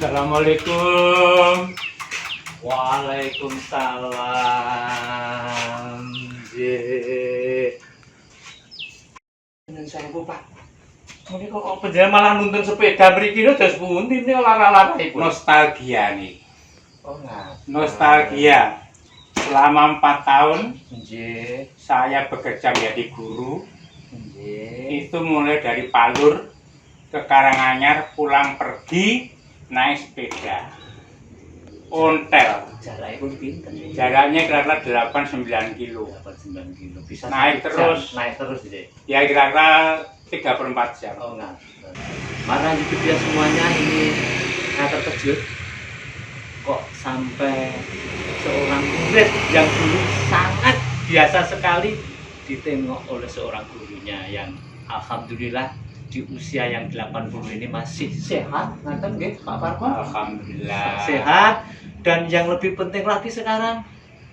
Assalamualaikum. Waalaikumsalam. Saya Pak. Ini kok penjara malah nuntun sepeda mriki lho dos pundi ini lara-laripun. Nostalgia nih. Oh, nah. Nostalgia. Selama 4 tahun Nggih. saya bekerja menjadi guru. Nggih. Itu mulai dari Palur ke Karanganyar, pulang pergi naik sepeda. Ontel. Jarakipun pinten? Jaraknya kira-kira 8-9 kilo. 8-9 kilo. Bisa Naik terus. Naik terus nggih. Ya kira-kira 3/4 jam. Oh, enggak. Marah YouTube ya semuanya, ini saya terkejut kok sampai seorang murid yang dulu sangat biasa sekali ditengok oleh seorang gurunya yang alhamdulillah di usia yang 80 ini masih sehat. Ngaten nggih Pak Parko? Alhamdulillah. Sehat, dan yang lebih penting lagi sekarang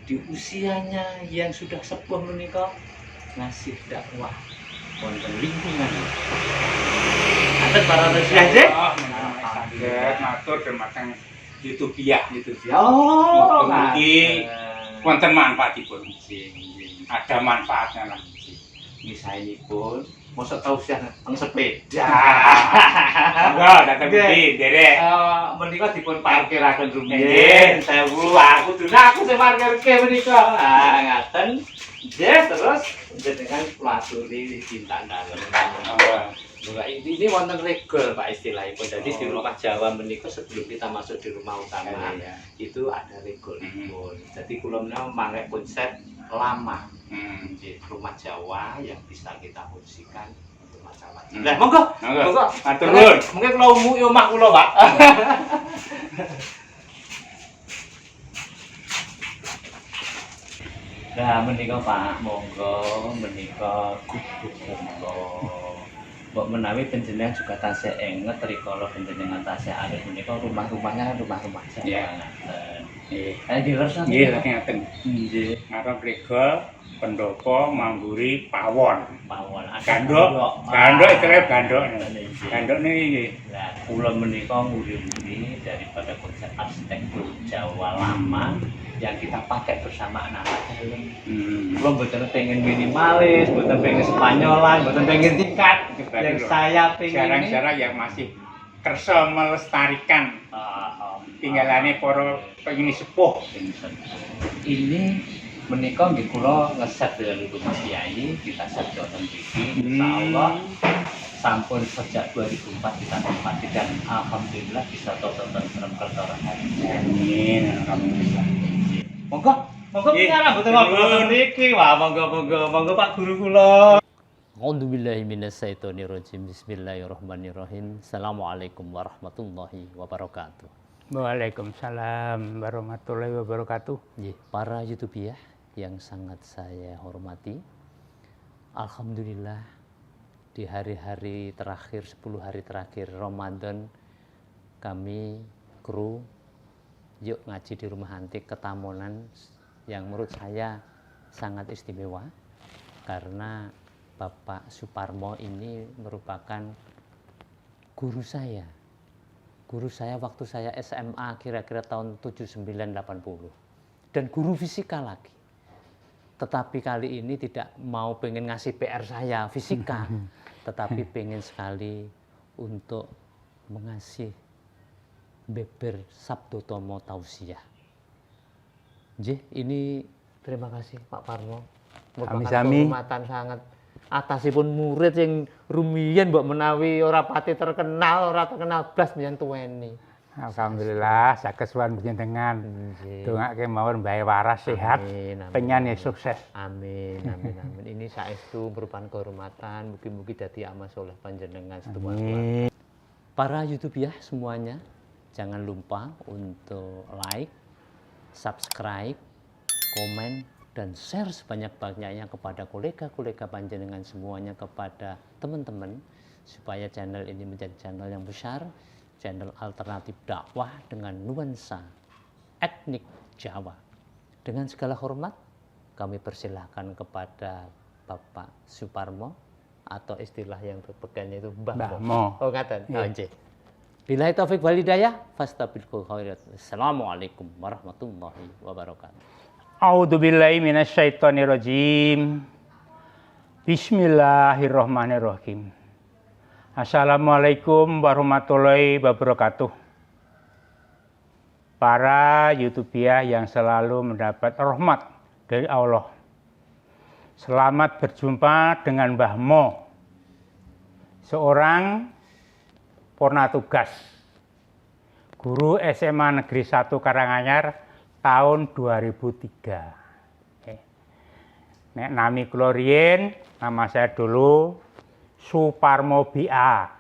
di usianya yang sudah sepuh menikah ngasih dakwah wonten lingkungan. Ada para resiah je? Saged matur dumateng YouTube ya. Oh, mugi wonten manfaatipun. Ada manfaatnya lah. Misalnya pun, masa tahu sih nang sepeda. Enggak, datang budi, derek. Menikah dipun parkiraken Nggih. rumiyin. Aku sing parkirke menika. Ngaten. Nggih, terus jenengan pelajuri cinta dalem. Ini wonten regol Pak istilahipun. Jadi di rumah Jawa menika sebelum kita masuk di rumah utama itu ada regolipun. Jadi kula menawa mangke konsep lama. Di rumah Jawa yang bisa kita fungsikan untuk macam-macam. Lah monggo. Matur nuwun. Mungkin kula umuki omah kula, Pak. Nah, menika Pak, monggo menika gubuk kula. Mbok menawi panjenengan juga tasih enget rikala panjenengan tasih arep menika rumah-rumahnya rumah-rumah Jawa. Nggih. Nggih, ngaten. Nggih. Ngarep regol, pendopo, mangguri, pawon. Pawon. Gandok istilahnya gandok. Gandok niki. Nah, kula menika nguri-nguri daripada konsep arsitektur Jawa lama yang kita pakai bersama anak-anak dalam. Kula mboten pengen minimalis, mboten pengen Spanyolan, mboten pengen tingkat. Yang saya pengen jarang-jarang yang masih kersa melestarikan tinggalane para pengini sepuh. Ini menika nggih kula ngeset dengan rumah Kiai, kita set wonten mriki. Insyaallah sampun sejak 2004 kita tempati dan alhamdulillah bisa tonton dalam perkara hari. Amin, alhamdulillah. Monggo piye mboten ngobrol niki. Wah, monggo Pak Guru kula. A'udzubillahi minasyaitonirrajim. Bismillahirrahmanirrahim. Assalamualaikum warahmatullahi wabarakatuh. Waalaikumsalam warahmatullahi wabarakatuh. Nggih, para YouTuber yang sangat saya hormati. Alhamdulillah di hari-hari terakhir, 10 hari terakhir Ramadan, kami kru yuk ngaji di rumah antik Ketamonan yang menurut saya sangat istimewa karena Bapak Suparmo ini merupakan guru saya. Guru saya waktu saya SMA kira-kira tahun 79-80. Dan guru fisika lagi. Tetapi kali ini tidak mau pengen ngasih PR saya fisika. Tetapi pengen sekali untuk mengasih beber Sabdotomo Tausiah. Ini terima kasih Pak Parmo. Merupakan kehormatan sangat atasipun murid yang rumiyin mbok menawi ora pati terkenal blas mbiyen tuweni. Alhamdulillah saged suwan panjenengan. Dongake mawon mbae waras sehat. Penyanyi sukses. Amin. Ini saestu merupakan kehormatan, mugi-mugi dadi amal soleh panjenengan setuju. Para YouTuber semuanya jangan lupa untuk like, subscribe, komen, dan share sebanyak-banyaknya kepada kolega-kolega panjenengan semuanya, kepada teman-teman, supaya channel ini menjadi channel yang besar, channel alternatif dakwah dengan nuansa etnik Jawa. Dengan segala hormat, kami persilahkan kepada Bapak Suparmo, atau istilah yang terpegangnya itu Mbah Mo. Oh ngaten. Iya. Nggih. Billahi taufik wal hidayah, fastabiqul khairat. Assalamualaikum warahmatullahi wabarakatuh. A'udzubillahi minasyaitonirrajim. Bismillahirrahmanirrahim. Assalamualaikum warahmatullahi wabarakatuh. Para YouTuber yang selalu mendapat rahmat dari Allah. Selamat berjumpa dengan Mbah Mo, seorang purna tugas, guru SMA Negeri 1 Karanganyar tahun 2003. Nek nami kula riyin, nama saya dulu Suparmo BA.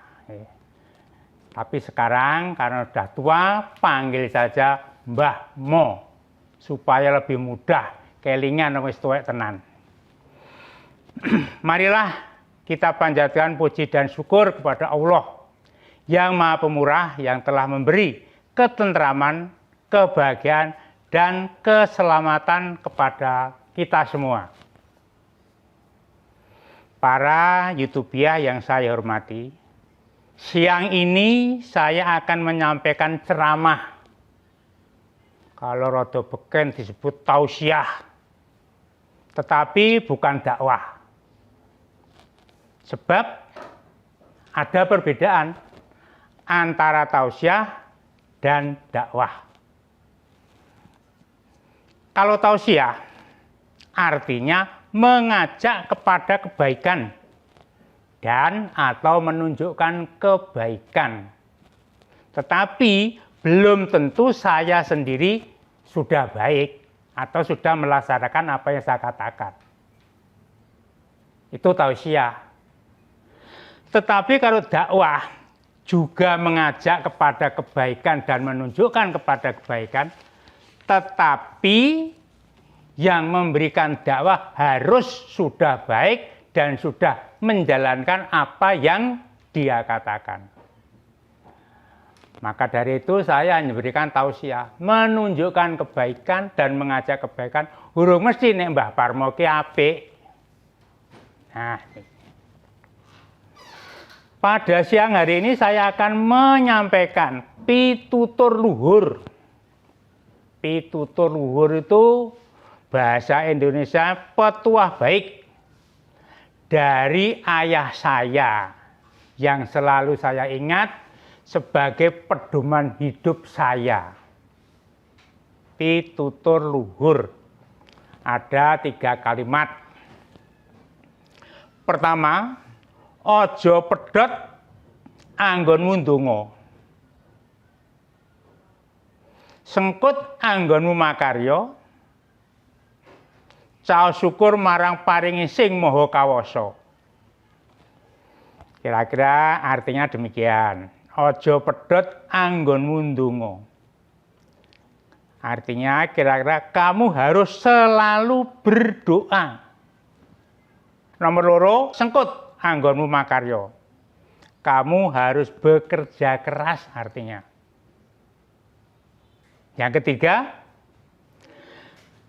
Tapi sekarang karena sudah tua, panggil saja Mbah Mo supaya lebih mudah kelingan wis tuwek tenan. Marilah kita panjatkan puji dan syukur kepada Allah yang Maha Pemurah, yang telah memberi ketentraman, kebahagiaan, dan keselamatan kepada kita semua. Para YouTuber yang saya hormati, siang ini saya akan menyampaikan ceramah. Kalau rada beken disebut tausiah, tetapi bukan dakwah. Sebab ada perbedaan antara tausiah dan dakwah. Kalau tausiah artinya mengajak kepada kebaikan dan atau menunjukkan kebaikan. Tetapi belum tentu saya sendiri sudah baik atau sudah melaksanakan apa yang saya katakan. Itu tausiah. Tetapi kalau dakwah juga mengajak kepada kebaikan dan menunjukkan kepada kebaikan, tetapi yang memberikan dakwah harus sudah baik dan sudah menjalankan apa yang dia katakan. Maka dari itu saya memberikan tausiah, menunjukkan kebaikan dan mengajak kebaikan. Urung mesti nek Mbah Parmo ki apik. Nah, pada siang hari ini saya akan menyampaikan pitutur luhur. Pitutur luhur itu bahasa Indonesia petuah baik dari ayah saya yang selalu saya ingat sebagai pedoman hidup saya. Pitutur luhur. Ada 3 kalimat. Pertama, ojo pedhot anggonmu ndonga. Sengkut anggonmu makarya. Caos syukur marang paringi sing maha kawasa. Kira-kira artinya demikian. Ojo pedhot anggonmu ndonga. Artinya kira-kira kamu harus selalu berdoa. Nomor 2, sengkut anggonmu makarya. Kamu harus bekerja keras artinya. Yang ketiga,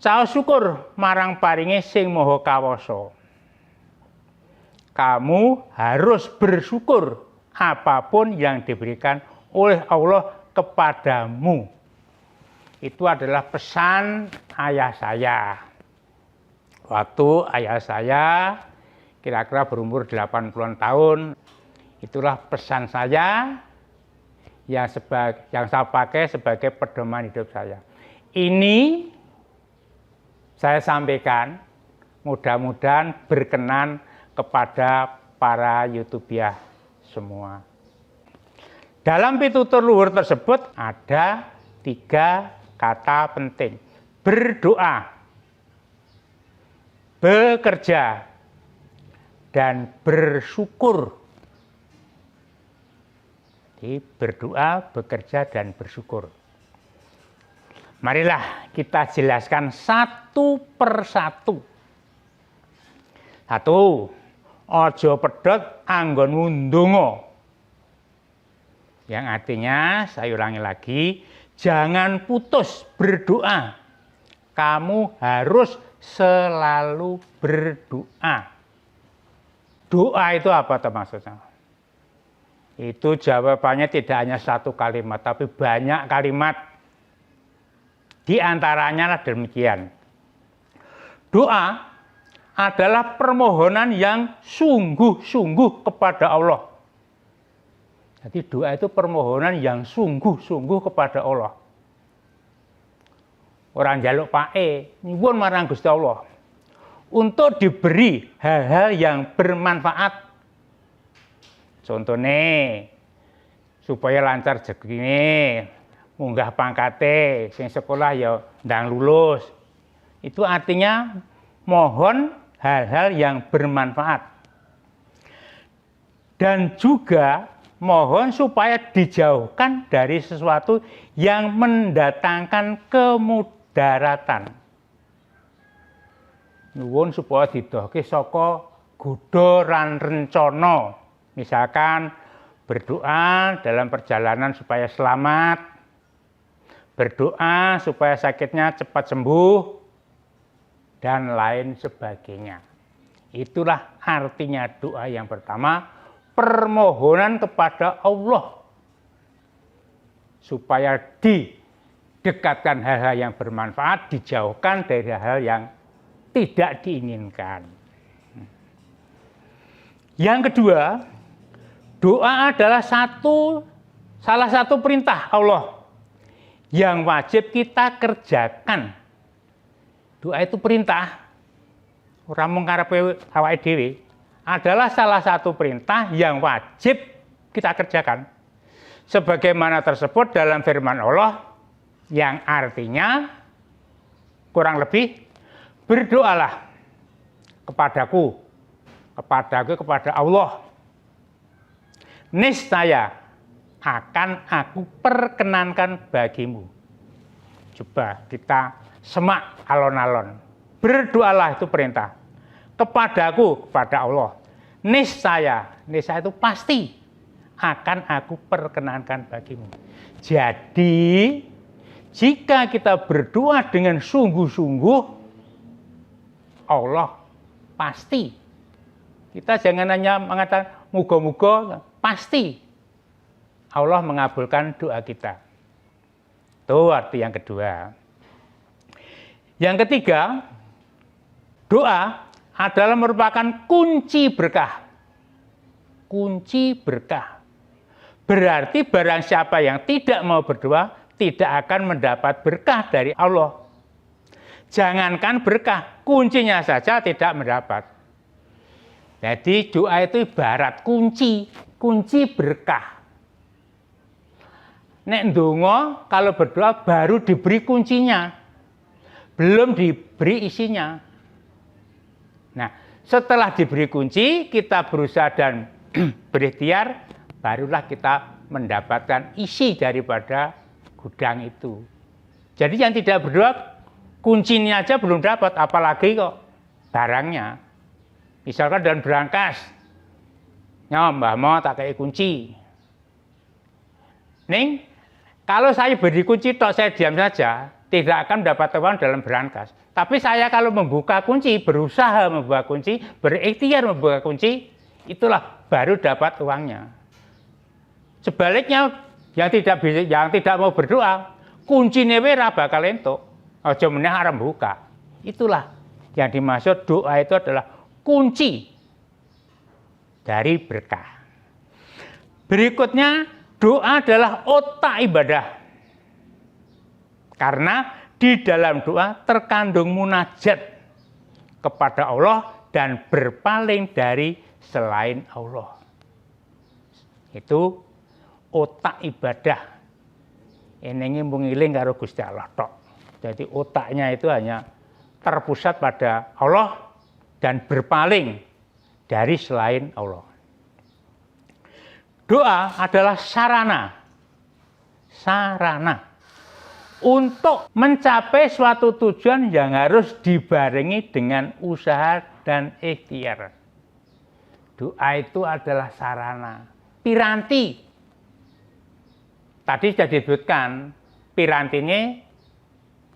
caos syukur marang paringi sing maha kawasa. Kamu harus bersyukur apapun yang diberikan oleh Allah kepadamu. Itu adalah pesan ayah saya. Waktu ayah saya kira-kira berumur 80-an tahun, itulah pesan saya yang saya pakai sebagai pedoman hidup saya. Ini saya sampaikan, mudah-mudahan berkenan kepada para YouTuber semua. Dalam pitutur luhur tersebut ada 3 kata penting. Berdoa, bekerja, dan bersyukur. Jadi berdoa, bekerja, dan bersyukur. Marilah kita jelaskan satu persatu. 1, ojo pedhot anggonmu ndonga. Yang artinya, saya ulangi lagi, jangan putus berdoa. Kamu harus selalu berdoa. Doa itu apa maksudnya? Itu jawabannya tidak hanya satu kalimat, tapi banyak kalimat. Di antaranya lah demikian. Doa adalah permohonan yang sungguh-sungguh kepada Allah. Jadi doa itu permohonan yang sungguh-sungguh kepada Allah. Orang jaluk pae, nyuwun marang Gusti Allah untuk diberi hal-hal yang bermanfaat. Contohnya supaya lancar rezekine, munggah pangkate, sing sekolah ya ndang lulus. Itu artinya mohon hal-hal yang bermanfaat. Dan juga mohon supaya dijauhkan dari sesuatu yang mendatangkan kemudaratan. Nuwun supaya didohke saka godha lan rencana. Misalkan berdoa dalam perjalanan supaya selamat, berdoa supaya sakitnya cepat sembuh, dan lain sebagainya. Itulah artinya doa yang pertama, permohonan kepada Allah supaya didekatkan hal-hal yang bermanfaat, dijauhkan dari hal-hal yang tidak diinginkan. Yang kedua, doa adalah salah satu perintah Allah yang wajib kita kerjakan. Doa itu perintah, orang mengkarepe awake dhewe, adalah salah satu perintah yang wajib kita kerjakan. Sebagaimana tersebut dalam firman Allah yang artinya kurang lebih, berdoalah kepadaku, kepada Allah. Niscaya akan aku perkenankan bagimu. Coba kita semak alon-alon. Berdoalah itu perintah. Kepadaku, kepada Allah. Niscaya itu pasti akan aku perkenankan bagimu. Jadi, jika kita berdoa dengan sungguh-sungguh, Allah pasti. Kita jangan hanya mengatakan muga-muga, pasti Allah mengabulkan doa kita. Itu arti yang kedua. Yang ketiga, doa adalah merupakan kunci berkah. Kunci berkah. Berarti barang siapa yang tidak mau berdoa, tidak akan mendapat berkah dari Allah. Jangankan berkah, kuncinya saja tidak mendapat. Jadi doa itu ibarat kunci berkah. Nek ndonga kalau berdoa baru diberi kuncinya, belum diberi isinya. Nah, setelah diberi kunci, kita berusaha dan berikhtiar, barulah kita mendapatkan isi daripada gudang itu. Jadi yang tidak berdoa, kuncinya aja belum dapat, apalagi kok barangnya. Misalkan dalam berangkas, mbah mau tak kayak kunci. Ning, kalau saya beri kunci tok saya diam saja, tidak akan mendapat uang dalam berangkas. Tapi saya kalau membuka kunci, berusaha membuka kunci, berikhtiar membuka kunci, itulah baru dapat uangnya. Sebaliknya, yang tidak mau berdoa, kuncinya ora bakal entuk. Aja meneh arep buka. Itulah yang dimaksud doa itu adalah kunci dari berkah. Berikutnya, doa adalah otak ibadah. Karena di dalam doa terkandung munajat kepada Allah dan berpaling dari selain Allah. Itu otak ibadah. Ini mengiling karo Gusti Allah tok. Jadi otaknya itu hanya terpusat pada Allah dan berpaling dari selain Allah. Doa adalah sarana untuk mencapai suatu tujuan yang harus dibarengi dengan usaha dan ikhtiar. Doa itu adalah sarana, piranti. Tadi sudah disebutkan, pirantinya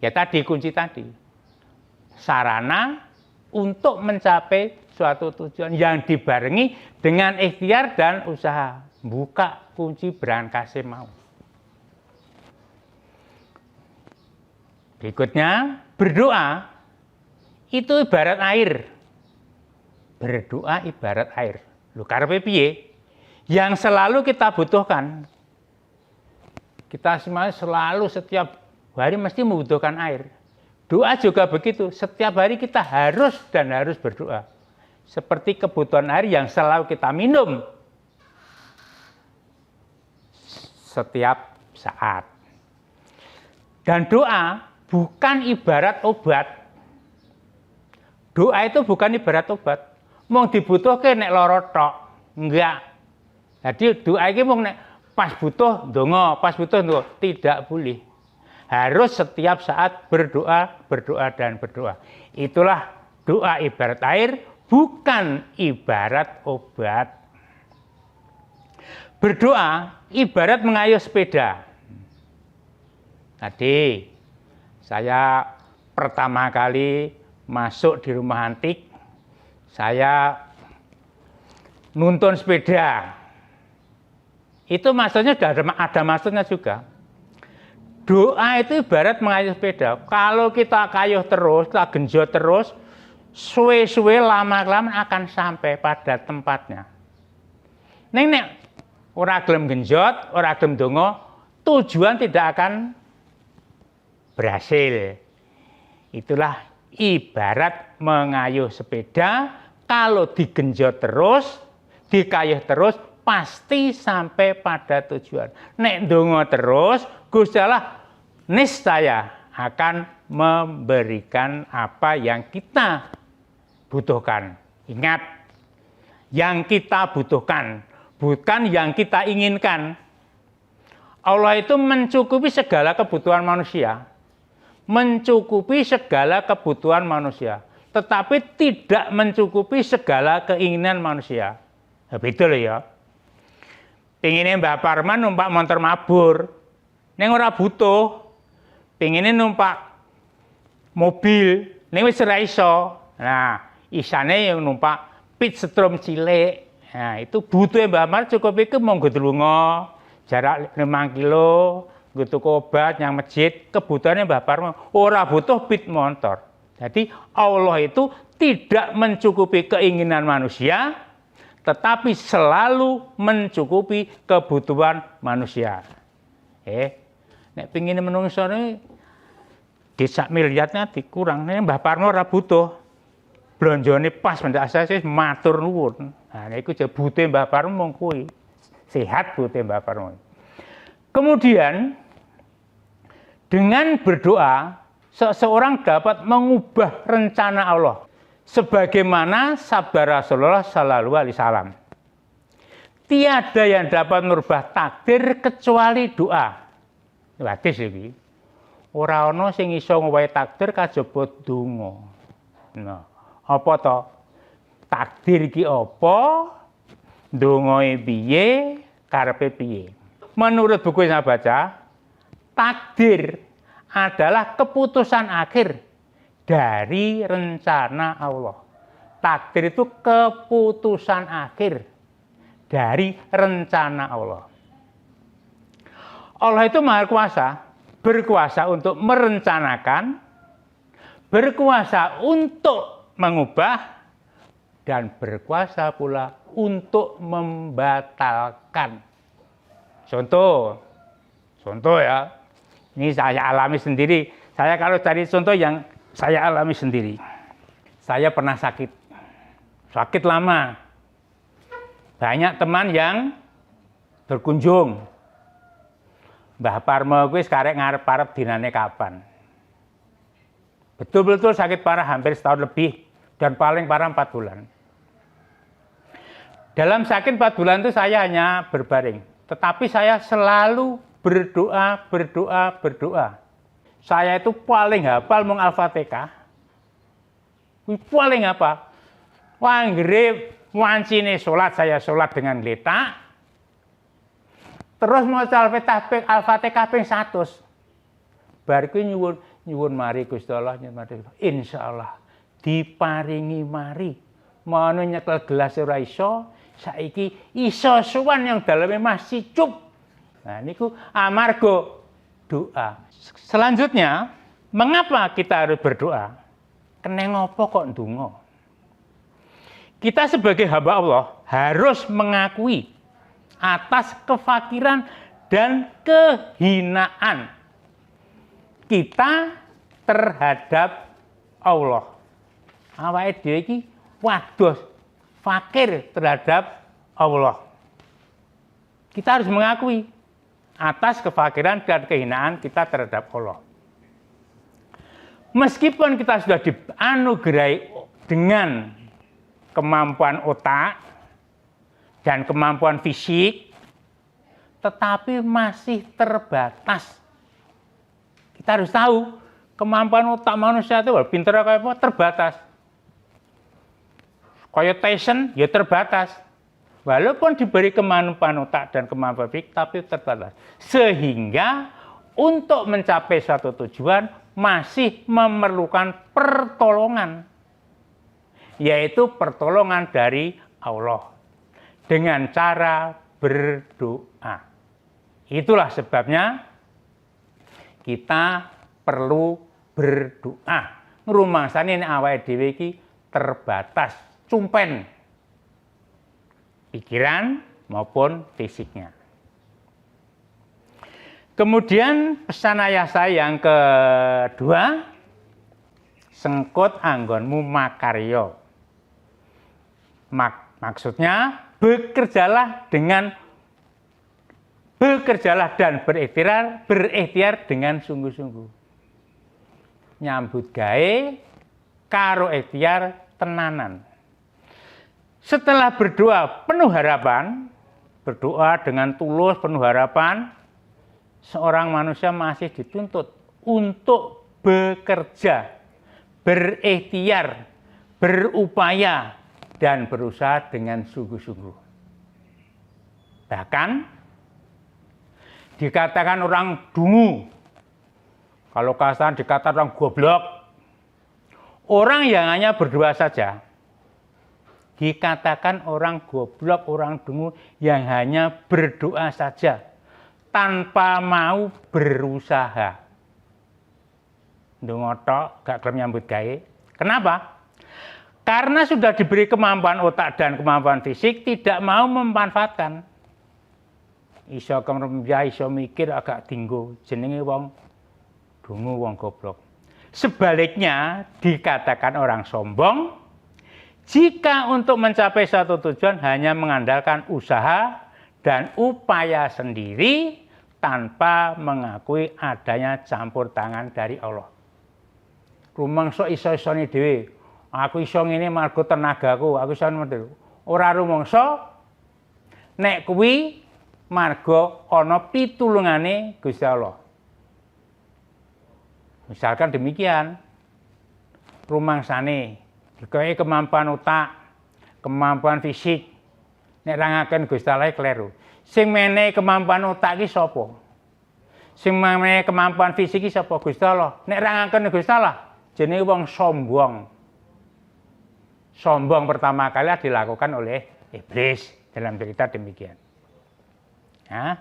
ya tadi kunci tadi. Sarana untuk mencapai suatu tujuan yang dibarengi dengan ikhtiar dan usaha. buka kunci berangkase mau. Berikutnya, berdoa itu ibarat air. Berdoa ibarat air. Lho karepe piye? Yang selalu kita butuhkan. Kita semua selalu setiap hari mesti membutuhkan air. Doa juga begitu. Setiap hari kita harus dan harus berdoa. Seperti kebutuhan air yang selalu kita minum setiap saat. Dan doa bukan ibarat obat. Doa itu bukan ibarat obat. Mau dibutuhke nek lara tok. Enggak. Jadi doa iki mung nek pas butuh ndonga, pas butuh ndonga, tidak boleh. Harus setiap saat berdoa, berdoa dan berdoa. Itulah doa ibarat air, bukan ibarat obat. Berdoa ibarat mengayuh sepeda. Tadi saya pertama kali masuk di rumah antik, saya nuntun sepeda. Itu maksudnya ada maksudnya juga. Doa itu ibarat mengayuh sepeda. Kalau kita kayuh terus, kita genjot terus, suwe-suwe lama-lama akan sampai pada tempatnya. Nek ora gelem genjot, ora gelem donga, tujuan tidak akan berhasil. Itulah ibarat mengayuh sepeda, kalau digenjot terus, dikayuh terus, pasti sampai pada tujuan. Nek ndonga terus, Gusti Allah niscaya akan memberikan apa yang kita butuhkan. Ingat, yang kita butuhkan, bukan yang kita inginkan. Allah itu mencukupi segala kebutuhan manusia. Mencukupi segala kebutuhan manusia. Tetapi tidak mencukupi segala keinginan manusia. Nah, betul ya. Pengennya Mbak Parman numpak motor mabur. Neng ora butuh. Pengennya numpak mobil. Neng wis ora iso. Nah, isane yang numpak Pitstrom cilik. Nah, itu butuh Mbak Parman cukup itu monggo delunga. Jarak 5 kilo. Gitu obat yang masjid. Kebutuhannya Mbak Parman. Ora butuh pit motor. Jadi Allah itu tidak mencukupi keinginan manusia, tetapi selalu mencukupi kebutuhan manusia. Nek pengin menungso ini desa miliarnya dikurang, nek Mbah Parno ora butuh. Blonjone pas mendak asase matur nuwun. Nah niku je butuhe Mbah Parno mung kuwi. Sehat butuhe Mbah Parno. Kemudian dengan berdoa seseorang dapat mengubah rencana Allah. Sebagaimana sabda Rasulullah Sallallahu Alaihi Wasallam. Tiada yang dapat merubah takdir kecuali doa. Hadis iki. Ora ana sing iso ngowahi takdir kajaba donga. Nah, apa to? Takdir iki apa? Dongae piye? Karepe piye? Menurut buku yang saya baca, takdir adalah keputusan akhir dari rencana Allah. Takdir itu keputusan akhir dari rencana Allah. Allah itu Maha Kuasa, berkuasa untuk merencanakan, berkuasa untuk mengubah, dan berkuasa pula untuk membatalkan. Contoh ya, ini saya alami sendiri. Saya kalau cari contoh yang saya alami sendiri. Saya pernah sakit lama. Banyak teman yang berkunjung. Mbah Parmo kuwi sekarang ngarep-arep dinane kapan. Betul-betul sakit parah hampir setahun lebih dan paling parah 4 bulan. Dalam sakit 4 bulan itu saya hanya berbaring, tetapi saya selalu berdoa. Saya itu paling hafal mung Al-Fatihah. Paling apa? Wah, nggire wancine salat, saya salat dengan letak. Terus mau Al-Fatihah ping 100. Bar kuwi nyuwun mari Gusti Allah, insyaallah diparingi mari. Mono nyekel gelas ora iso, saiki iso sowan yang daleme masih cup. Nah niku amarga doa. Selanjutnya, mengapa kita harus berdoa? Keneng apa kok ndonga? Kita sebagai hamba Allah harus mengakui atas kefakiran dan kehinaan kita terhadap Allah. Awake dhewe iki waduh fakir terhadap Allah. Kita harus mengakui atas kefakiran dan kehinaan kita terhadap Allah. Meskipun kita sudah dianugerahi dengan kemampuan otak dan kemampuan fisik, tetapi masih terbatas. Kita harus tahu kemampuan otak manusia itu pinter kayak apa terbatas. Kayak Tyson ya terbatas. Walaupun diberi kemampuan otak dan kemampuan fisik, tapi terbatas. Sehingga untuk mencapai suatu tujuan masih memerlukan pertolongan. Yaitu pertolongan dari Allah. Dengan cara berdoa. Itulah sebabnya kita perlu berdoa. Ngrumangsane nek awake dhewe iki terbatas, cumpen. Pikiran maupun fisiknya. Kemudian pesan ayah saya yang kedua, sengkut anggonmu makarya. Maksudnya bekerjalah dan berikhtiar dengan sungguh-sungguh. Nyambut gawe karo ikhtiar tenanan. Setelah berdoa penuh harapan, berdoa dengan tulus penuh harapan, seorang manusia masih dituntut untuk bekerja, berikhtiar, berupaya, dan berusaha dengan sungguh-sungguh. Bahkan dikatakan orang dungu, kalau kasar dikatakan orang goblok, orang yang hanya berdoa saja, dikatakan orang goblok, orang dungu yang hanya berdoa saja, tanpa mau berusaha. Ndonga tok gak gelem nyambut gawe. Kenapa? Karena sudah diberi kemampuan otak dan kemampuan fisik, tidak mau memanfaatkan. Iso kemrembah, iso mikir agak tinggo, jenenge wong dungu, wong goblok. Sebaliknya dikatakan orang sombong jika untuk mencapai satu tujuan hanya mengandalkan usaha dan upaya sendiri tanpa mengakui adanya campur tangan dari Allah. Rumangsa iso-isone dhewe. Aku iso ngene margo tenagaku, aku iso ngene. Ora rumangsa nek kuwi margo ana pitulungane Gusti Allah. Misalkan demikian, rumangsane dikoe kemampuan otak, kemampuan fisik, nek rangaken Gusti Allah kleru. Sing menehi kemampuan otak iki sapa? Sing menehi kemampuan fisik iki sapa? Gusti Allah. Nek rangaken Gusti Allah, jenenge wong sombong. Sombong pertama kali dilakukan oleh iblis dalam cerita demikian. Nah,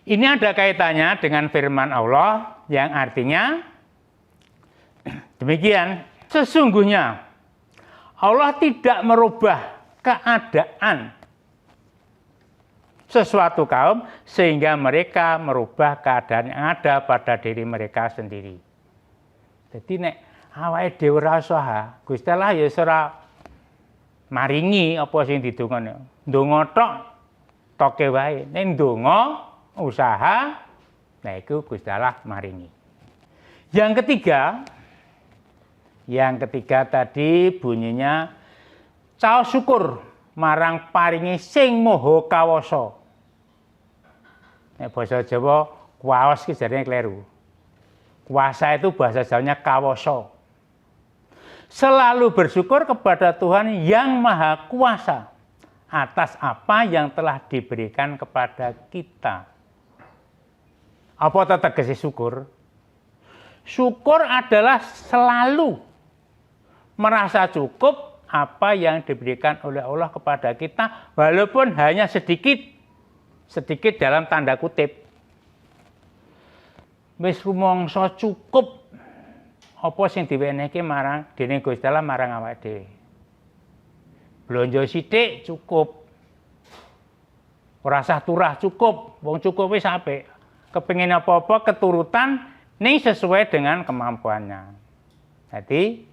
ini ada kaitannya dengan firman Allah yang artinya demikian. Sesungguhnya Allah tidak merubah keadaan sesuatu kaum sehingga mereka merubah keadaan yang ada pada diri mereka sendiri. Jadi nek awake dhewe ora usaha, Gusti Allah ya ora maringi apa sing didongane. Ndonga tok toke wae. Nek ndonga usaha, nah iku Gusti Allah maringi. Yang ketiga tadi bunyinya caos syukur marang paringi sing maha kawasa. Nek basa Jawa kuwaos ki jarene kleru. Kuasa itu bahasa Jawanya kawasa. Selalu bersyukur kepada Tuhan yang Maha Kuasa atas apa yang telah diberikan kepada kita. Apa tegese syukur? Syukur adalah selalu merasa cukup apa yang diberikan oleh Allah kepada kita, walaupun hanya sedikit, sedikit dalam tanda kutip. Wis rumangsa cukup apa sing diwenehke marang dening Gusti Allah marang awake dhewe. Blonjo sithik cukup. Ora usah turah cukup, wong cukup wis apik. Kepengin apa-apa keturutan ning sesuai dengan kemampuannya. Jadi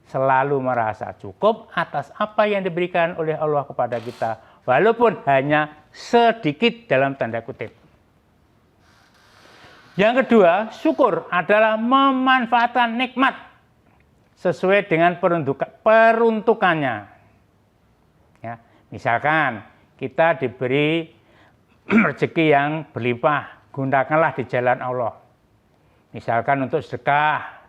selalu merasa cukup atas apa yang diberikan oleh Allah kepada kita, walaupun hanya sedikit dalam tanda kutip. Yang kedua, syukur adalah memanfaatkan nikmat sesuai dengan peruntukannya. Ya, misalkan kita diberi rezeki yang berlimpah, gunakanlah di jalan Allah. Misalkan untuk sedekah,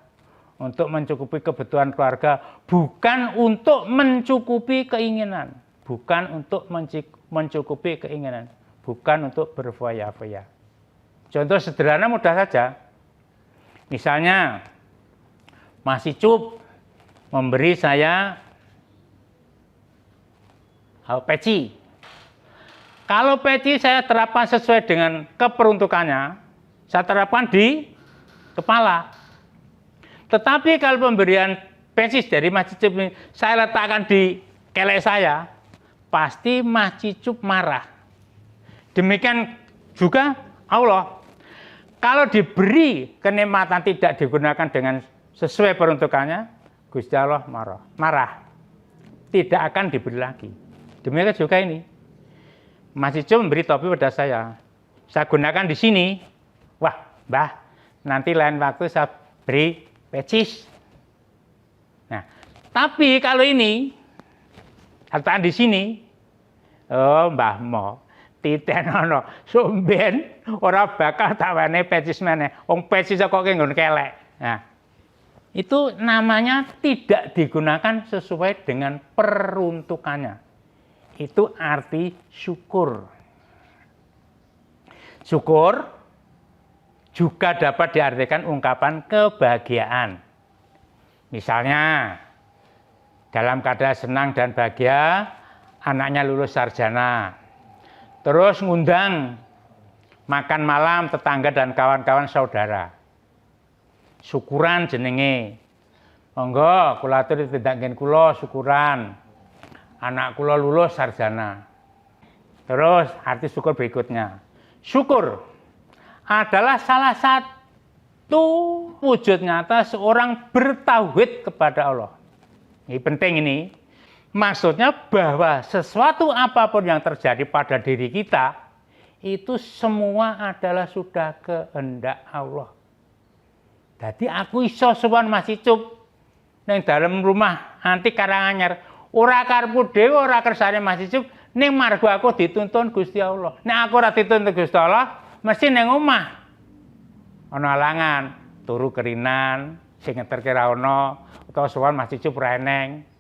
untuk mencukupi kebutuhan keluarga, bukan untuk mencukupi keinginan, bukan untuk mencukupi keinginan, bukan untuk berfoya-foya. Contoh sederhana mudah saja. Misalnya, Mas Icup memberi saya peci. Kalau peci saya terapkan sesuai dengan keperuntukannya, saya terapkan di kepala. Tetapi kalau pemberian peci dari Mas Icup ini saya letakkan di kelek saya, pasti Mas Icup marah. Demikian juga Allah. Kalau diberi kenikmatan tidak digunakan dengan sesuai peruntukannya, Gusti Allah marah. Tidak akan diberi lagi. Demikian juga ini. Mas Icup memberi topi pada saya. Saya gunakan di sini. Wah, Mbah, nanti lain waktu saya beri pecis. Nah, tapi kalau ini letakkan di sini, oh Mbah Mo, titenono sumben ora bakal tak wene pecis meneh. Wong pecis kok nggon kelek. Nah, itu namanya tidak digunakan sesuai dengan peruntukannya. Itu arti syukur. Syukur juga dapat diartikan ungkapan kebahagiaan. Misalnya, dalam keadaan senang dan bahagia, anaknya lulus sarjana. Terus ngundang makan malam tetangga dan kawan-kawan saudara. Syukuran jenenge. Monggo kula aturi tindak ngen kula syukuran. Anak kula lulus sarjana. Terus arti syukur berikutnya. Syukur adalah salah satu wujud nyata seorang bertauhid kepada Allah. Ini penting ini. Maksudnya bahwa sesuatu apapun yang terjadi pada diri kita, itu semua adalah sudah kehendak Allah. Jadi aku iso sowan Mas Icup ning dalam rumah antik Karanganyar, ora karepku dhewe, ora kersane Mas Icup, ning margo aku dituntun Gusti Allah. Nek aku ora dituntun Gusti Allah, mesti ning omah ana halangan, turu kerinan, sing ngeterke ra ono, utawa sowan Mas Icup ra eneng.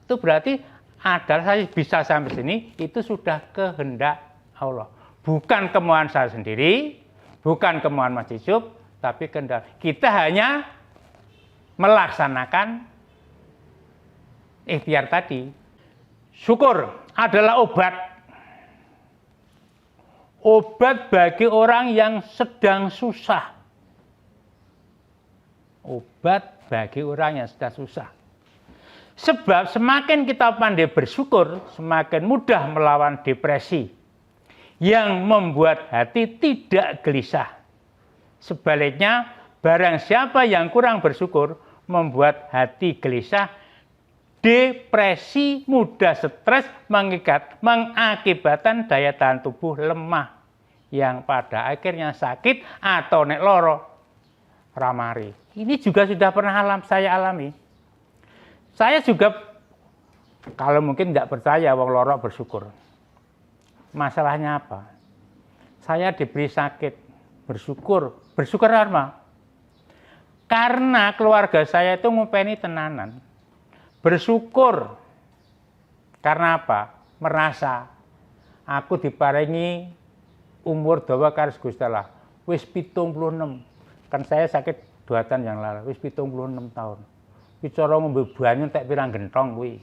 Itu berarti adalah saya bisa sampai sini, itu sudah kehendak Allah. Bukan kemauan saya sendiri, bukan kemauan Mas Icup, tapi kehendak. Kita hanya melaksanakan ikhtiar tadi. Syukur adalah obat. Obat bagi orang yang sedang susah. Obat bagi orang yang sedang susah. Sebab semakin kita pandai bersyukur, semakin mudah melawan depresi yang membuat hati tidak gelisah. Sebaliknya, barang siapa yang kurang bersyukur membuat hati gelisah, depresi, mudah stres, mengakibatkan daya tahan tubuh lemah yang pada akhirnya sakit atau nek loro ramari. Ini juga sudah pernah saya alami. Saya juga, kalau mungkin tidak percaya, wong loro bersyukur. Masalahnya apa? Saya diberi sakit, bersyukur. Bersyukur apa? Karena keluarga saya itu ngupeni tenanan. Bersyukur. Karena apa? Merasa aku diparingi umur dawa karo Gusti Allah. Wis 76. Kan saya sakit 2 tahun yang lalu, wis 76 tahun. Bicara ngombe banyu tak pirang gentong kuwi.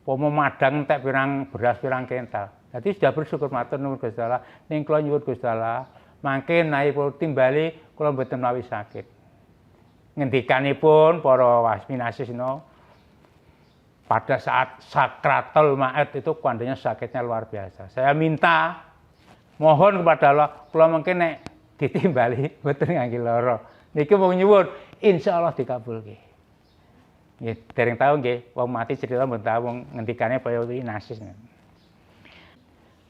pomo madang entek pirang beras pirang kental. Jadi sudah bersyukur matur nuwun Gusti Allah, ning kula nyuwun Gusti Allah, mangke naik kula timbali kula mboten mawi sakit. Ngendikanipun para wasminasisna pada saat sakratul maut itu kondisinya sakitnya luar biasa. Saya minta mohon kepada Allah, kula mungkin nek ditimbali mboten ngangge lara. Niki mau nyuwun, insyaallah dikabulke. Nggih, dereng tahu nggih, wong mati cerita mboten tahu wong ngendikane kaya iki nasis.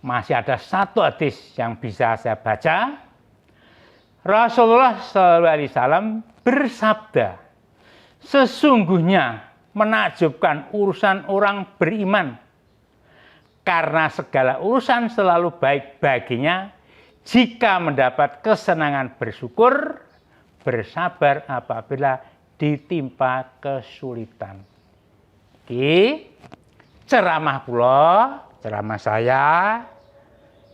Masih ada satu hadis yang bisa saya baca. Rasulullah SAW bersabda, sesungguhnya menakjubkan urusan orang beriman karena segala urusan selalu baik baginya jika mendapat kesenangan bersyukur, bersabar apabila ditimpa kesulitan. Oke, ceramah kula, ceramah saya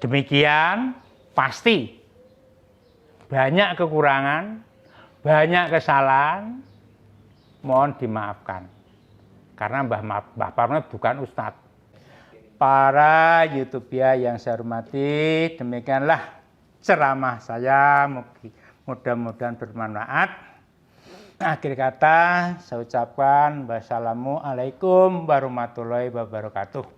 demikian, pasti banyak kekurangan, banyak kesalahan, mohon dimaafkan. Karena Mbah Parno bukan ustadz. Para YouTubia yang saya hormati, demikianlah ceramah saya, mudah-mudahan bermanfaat. Akhir kata saya ucapkan wassalamualaikum warahmatullahi wabarakatuh.